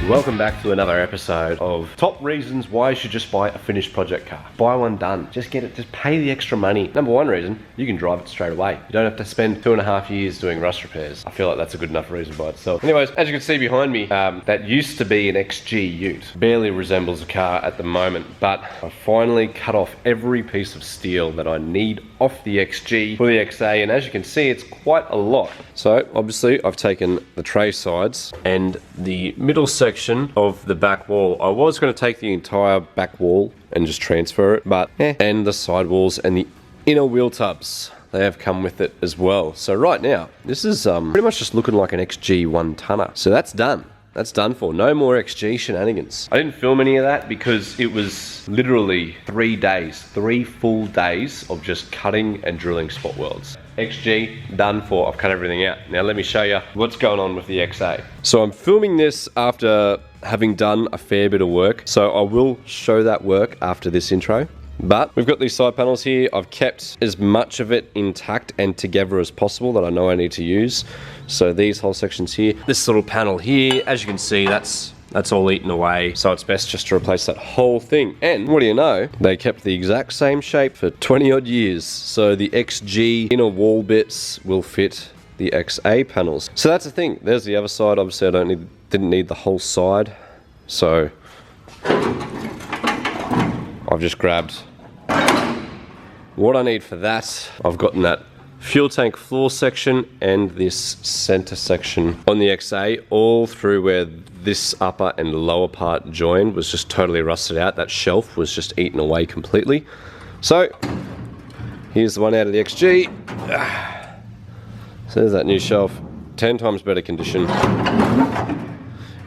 Welcome back to another episode of top reasons why you should just buy a finished project car. Buy one done. Just get it. Just pay the extra money. Number one reason, you can drive it straight away. You don't have to spend 2.5 years doing rust repairs. I feel like that's a good enough reason by itself. Anyways, as you can see behind me, that used to be an XG Ute. Barely resembles a car at the moment, but I finally cut off every piece of steel that I need off the XG for the XA, and as you can see, it's quite a lot. So obviously I've taken the tray sides and the middle section of the back wall. I was going to take the entire back wall and just transfer it, but and the side walls and the inner wheel tubs, they have come with it as well. So right now, this is pretty much just looking like an XG 1-tonner. So that's done. That's done for. No more XG shenanigans. I didn't film any of that because it was literally 3 days, 3 full days of just cutting and drilling spot welds. XG, done for. I've cut everything out. Now let me show you what's going on with the XA. So I'm filming this after having done a fair bit of work. So I will show that work after this intro. But we've got these side panels here. I've kept as much of it intact and together as possible that I know I need to use. So these whole sections here, this little panel here, as you can see, that's all eaten away. So it's best just to replace that whole thing. And what do you know? They kept the exact same shape for 20 odd years. So the XG inner wall bits will fit the XA panels. So that's the thing. There's the other side. Obviously I didn't need the whole side. So I've just grabbed what I need for that. I've gotten that fuel tank floor section and this center section on the XA, all through where this upper and lower part joined was just totally rusted out. That shelf was just eaten away completely. So here's the one out of the XG. So there's that new shelf, 10 times better condition,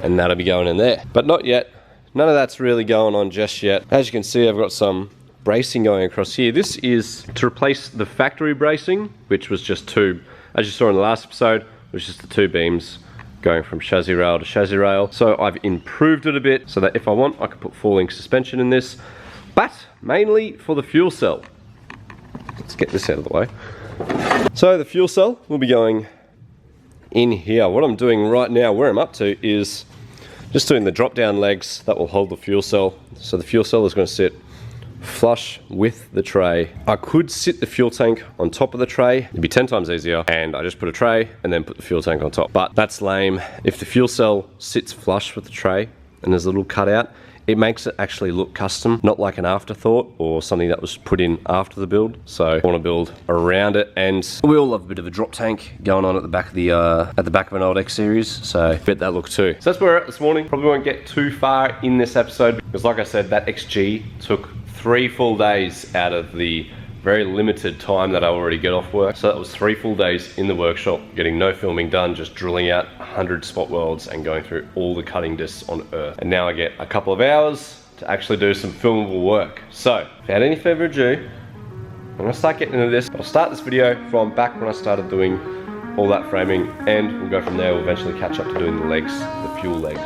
and that'll be going in there, but not yet. None of that's really going on just yet. As you can see, I've got some bracing going across here. This is to replace the factory bracing, which was just two, as you saw in the last episode, it was just the 2 beams going from chassis rail to chassis rail. So I've improved it a bit so that if I want, I can put falling suspension in this, but mainly for the fuel cell. Let's get this out of the way. So the fuel cell will be going in here. What I'm doing right now, where I'm up to, is just doing the drop down legs that will hold the fuel cell. So the fuel cell is going to sit flush with the tray. I could sit the fuel tank on top of the tray. It'd be 10 times easier, and I just put a tray and then put the fuel tank on top. But that's lame. If the fuel cell sits flush with the tray and there's a little cutout, it makes it actually look custom, not like an afterthought or something that was put in after the build. So I want to build around it, and we all love a bit of a drop tank going on at the back of the back of an old X series. So bet that look too. So that's where we're at this morning. Probably won't get too far in this episode because, like I said, that XG took 3 full days out of the very limited time that I already get off work. So that was 3 full days in the workshop, getting no filming done, just drilling out 100 spot welds and going through all the cutting discs on earth. And now I get a couple of hours to actually do some filmable work. So without any further ado, I'm gonna start getting into this. I'll start this video from back when I started doing all that framing, and we'll go from there. We'll eventually catch up to doing the legs, the fuel legs,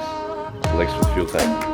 the legs for the fuel tank.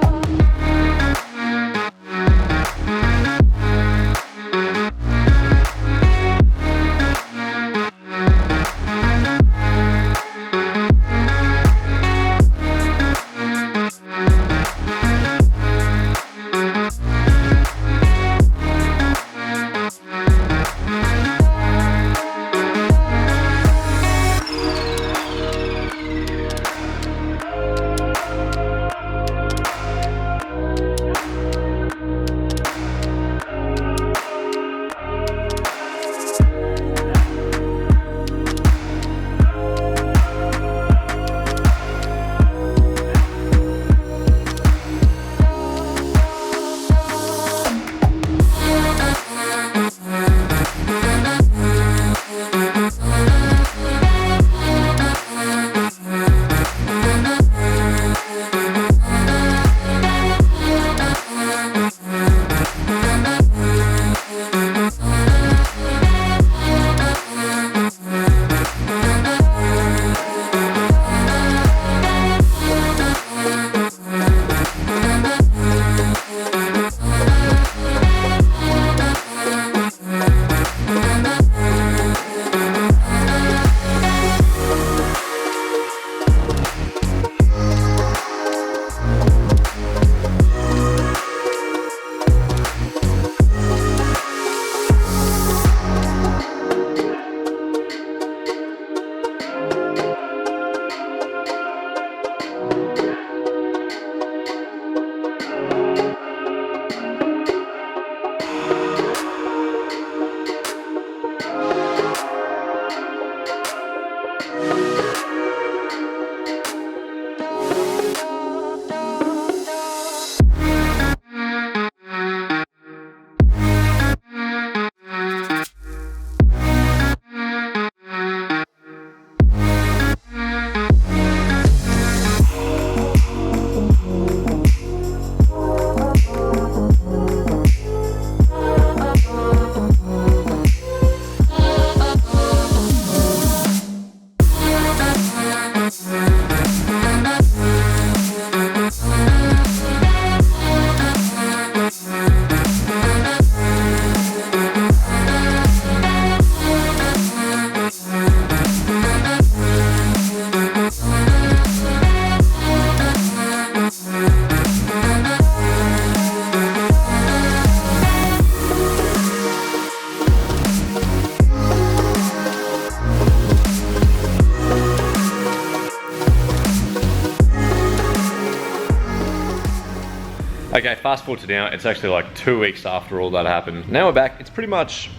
Okay, fast forward to now. It's actually like 2 weeks after all that happened. Now we're back. It's pretty much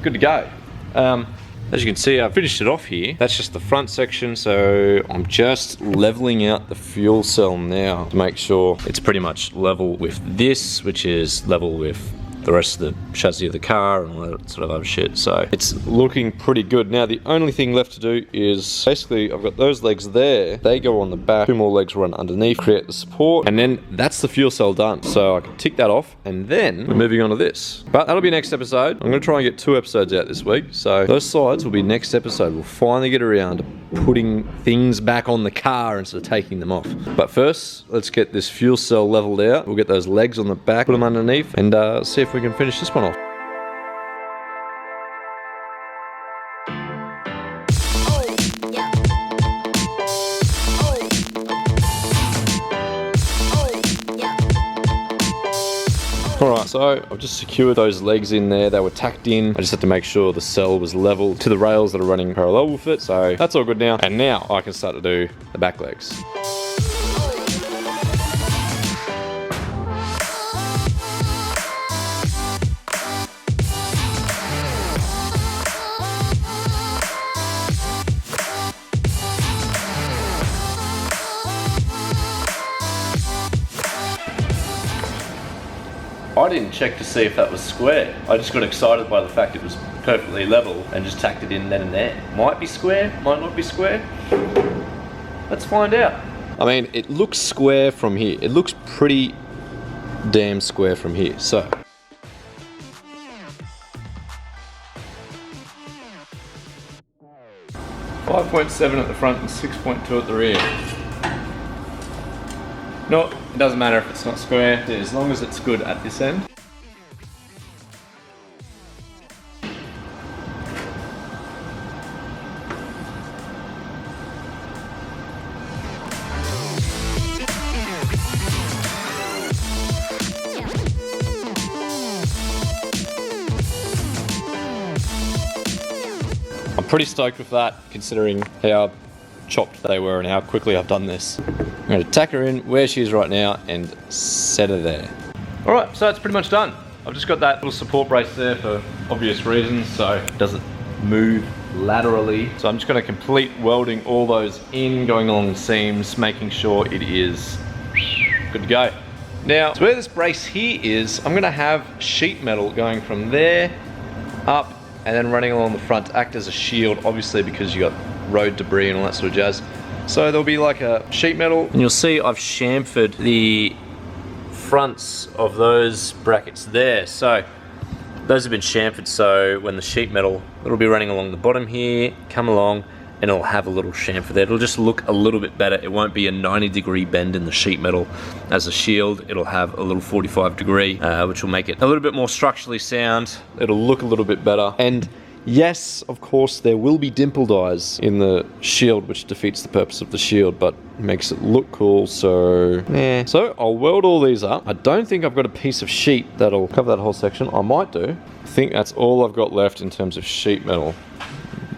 good to go. As you can see, I've finished it off here. That's just the front section, so I'm just leveling out the fuel cell now to make sure it's pretty much level with this, which is level with the rest of the chassis of the car and all that sort of other shit. So it's looking pretty good. Now the only thing left to do is basically I've got those legs there, they go on the back, 2 more legs run underneath, create the support, and then that's the fuel cell done. So I can tick that off, and then we're moving on to this. But that'll be next episode. I'm going to try and get 2 episodes out this week, so those sides will be next episode. We'll finally get around to putting things back on the car instead of taking them off. But first, let's get this fuel cell leveled out. We'll get those legs on the back, put them underneath, and see if we can finish this one off. Alright, so I've just secured those legs in there. They were tacked in. I just had to make sure the cell was level to the rails that are running parallel with it. So that's all good now. And now I can start to do the back legs. I didn't check to see if that was square. I just got excited by the fact it was perfectly level and just tacked it in then and there. Might be square, might not be square. Let's find out. I mean, it looks square from here. It looks pretty damn square from here, so. 5.7 at the front and 6.2 at the rear. No, it doesn't matter if it's not square, as long as it's good at this end. I'm pretty stoked with that, considering how chopped they were and how quickly I've done this. I'm going to tack her in where she is right now and set her there. Alright, so that's pretty much done. I've just got that little support brace there for obvious reasons, so it doesn't move laterally. So I'm just going to complete welding all those in, going along the seams, making sure it is good to go. Now, so where this brace here is, I'm going to have sheet metal going from there up and then running along the front to act as a shield, obviously because you got road debris and all that sort of jazz. So there'll be like a sheet metal, and you'll see I've chamfered the fronts of those brackets there. So those have been chamfered, so when the sheet metal, it'll be running along the bottom here, come along, and it'll have a little chamfer there. It'll just look a little bit better. It won't be a 90-degree bend in the sheet metal as a shield. It'll have a little 45-degree, which will make it a little bit more structurally sound. It'll look a little bit better. And yes, of course, there will be dimpled eyes in the shield, which defeats the purpose of the shield, but makes it look cool, so yeah. So I'll weld all these up. I don't think I've got a piece of sheet that'll cover that whole section. I might do. I think that's all I've got left in terms of sheet metal.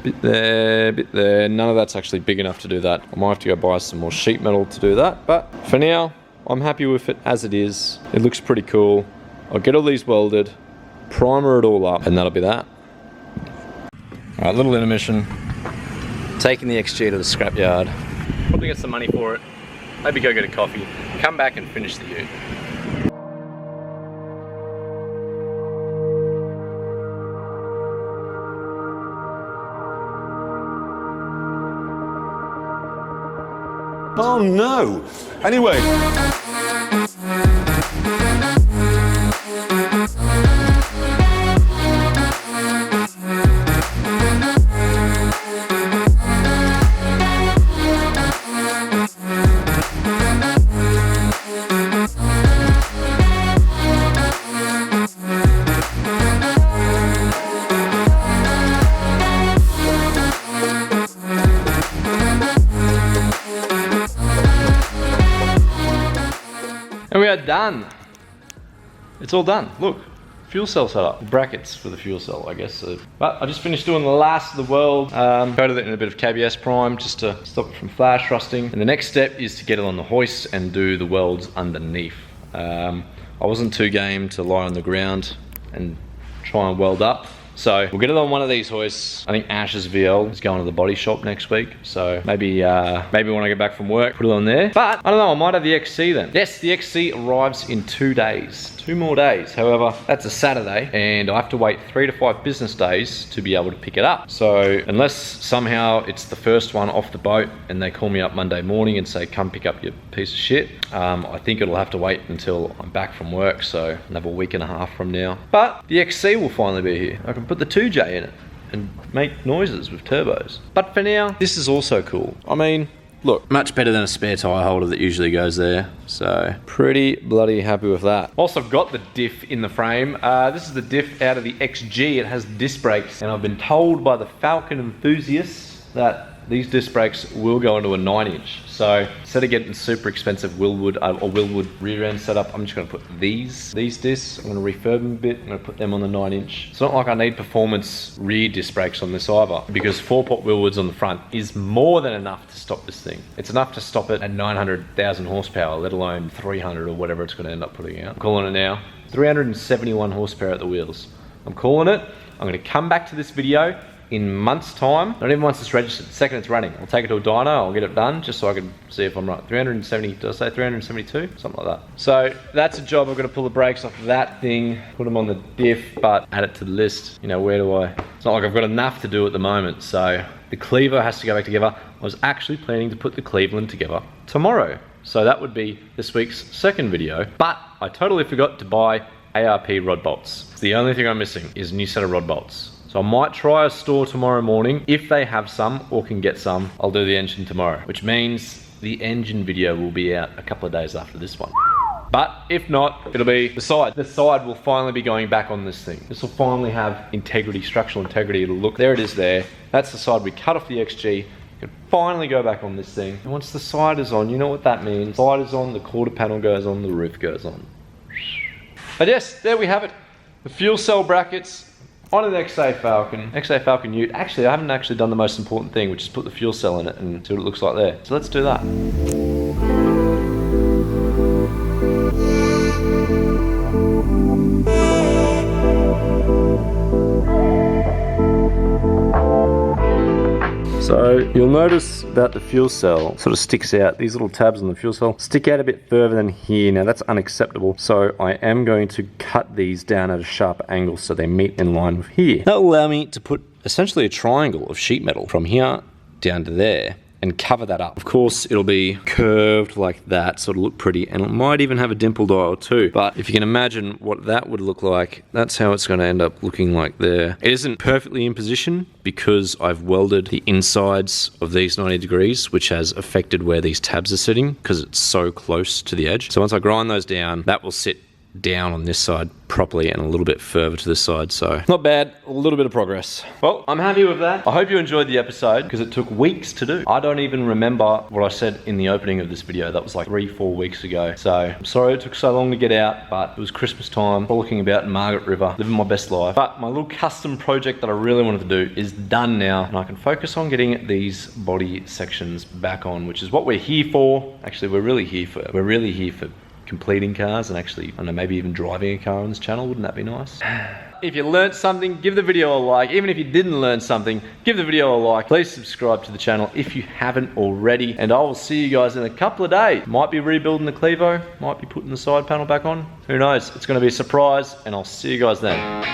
Bit there, bit there. None of that's actually big enough to do that. I might have to go buy some more sheet metal to do that, but for now, I'm happy with it as it is. It looks pretty cool. I'll get all these welded, primer it all up, and that'll be that. Alright, little intermission. Taking the XG to the scrapyard. Probably get some money for it. Maybe go get a coffee. Come back and finish the ute. Oh no! Anyway. And we are done. It's all done. Look, fuel cell setup. The brackets for the fuel cell, I guess. But I just finished doing the last of the weld. Coated it in a bit of KBS prime just to stop it from flash rusting. And the next step is to get it on the hoist and do the welds underneath. I wasn't too game to lie on the ground and try and weld up. So we'll get it on one of these hoists. I think Ash's VL is going to the body shop next week. So maybe when I get back from work, put it on there. But I don't know, I might have the XC then. Yes, the XC arrives in 2 days. 2 more days. However, that's a Saturday and I have to wait 3 to 5 business days to be able to pick it up. So unless somehow it's the first one off the boat and they call me up Monday morning and say, come pick up your piece of shit, I think it'll have to wait until I'm back from work. So another week and a half from now. But the XC will finally be here. I can put the 2J in it and make noises with turbos. But for now, this is also cool. I mean, look, much better than a spare tyre holder that usually goes there. So pretty bloody happy with that. Also, I've got the diff in the frame. This is the diff out of the XG. It has disc brakes, and I've been told by the Falcon enthusiasts that these disc brakes will go into a 9-inch. So instead of getting super expensive Willwood rear end setup, I'm just going to put these discs. I'm going to refurb them a bit. I'm going to put them on the 9-inch. It's not like I need performance rear disc brakes on this either, because 4-pot Willwoods on the front is more than enough to stop this thing. It's enough to stop it at 900,000 horsepower, let alone 300 or whatever it's going to end up putting out. I'm calling it now. 371 horsepower at the wheels. I'm calling it. I'm going to come back to this video in months time, not even once it's registered, the second it's running. I'll take it to a dyno, I'll get it done just so I can see if I'm right. 370, did I say 372? Something like that. So that's a job. I've got to pull the brakes off of that thing, put them on the diff, but add it to the list. You know, where do I? It's not like I've got enough to do at the moment. So the cleaver has to go back together. I was actually planning to put the Cleveland together tomorrow. So that would be this week's second video, but I totally forgot to buy ARP rod bolts. It's the only thing I'm missing is a new set of rod bolts. So I might try a store tomorrow morning. If they have some or can get some, I'll do the engine tomorrow, which means the engine video will be out a couple of days after this one. But if not, it'll be the side. The side will finally be going back on this thing. This will finally have integrity, structural integrity. It'll look, there it is there. That's the side we cut off the XG. It can finally go back on this thing. And once the side is on, you know what that means. The side is on, the quarter panel goes on, the roof goes on. But yes, there we have it. The fuel cell brackets on an XA Falcon Ute. Actually, I haven't actually done the most important thing, which is put the fuel cell in it and see what it looks like there. So let's do that. So you'll notice that the fuel cell sort of sticks out. These little tabs on the fuel cell stick out a bit further than here. Now that's unacceptable. So I am going to cut these down at a sharp angle so they meet in line with here. That'll allow me to put essentially a triangle of sheet metal from here down to there and cover that up. Of course, it'll be curved like that, so it'll look pretty, and it might even have a dimple dial too. But if you can imagine what that would look like, that's how it's gonna end up looking like there. It isn't perfectly in position because I've welded the insides of these 90 degrees, which has affected where these tabs are sitting because it's so close to the edge. So once I grind those down, that will sit down on this side properly and a little bit further to this side. So not bad, a little bit of progress. Well, I'm happy with that. I hope you enjoyed the episode because it took weeks to do. I don't even remember what I said in the opening of this video. That was like 3-4 weeks ago. So I'm sorry it took so long to get out, but it was Christmas time, frolicking about in Margaret River, living my best life. But my little custom project that I really wanted to do is done now, and I can focus on getting these body sections back on, which is what we're here for. Actually, we're really here for completing cars and actually, I don't know, maybe even driving a car on this channel. Wouldn't that be nice? If you learned something, give the video a like. Even if you didn't learn something, give the video a like. Please subscribe to the channel if you haven't already. And I will see you guys in a couple of days. Might be rebuilding the Clevo, might be putting the side panel back on. Who knows? It's going to be a surprise, and I'll see you guys then.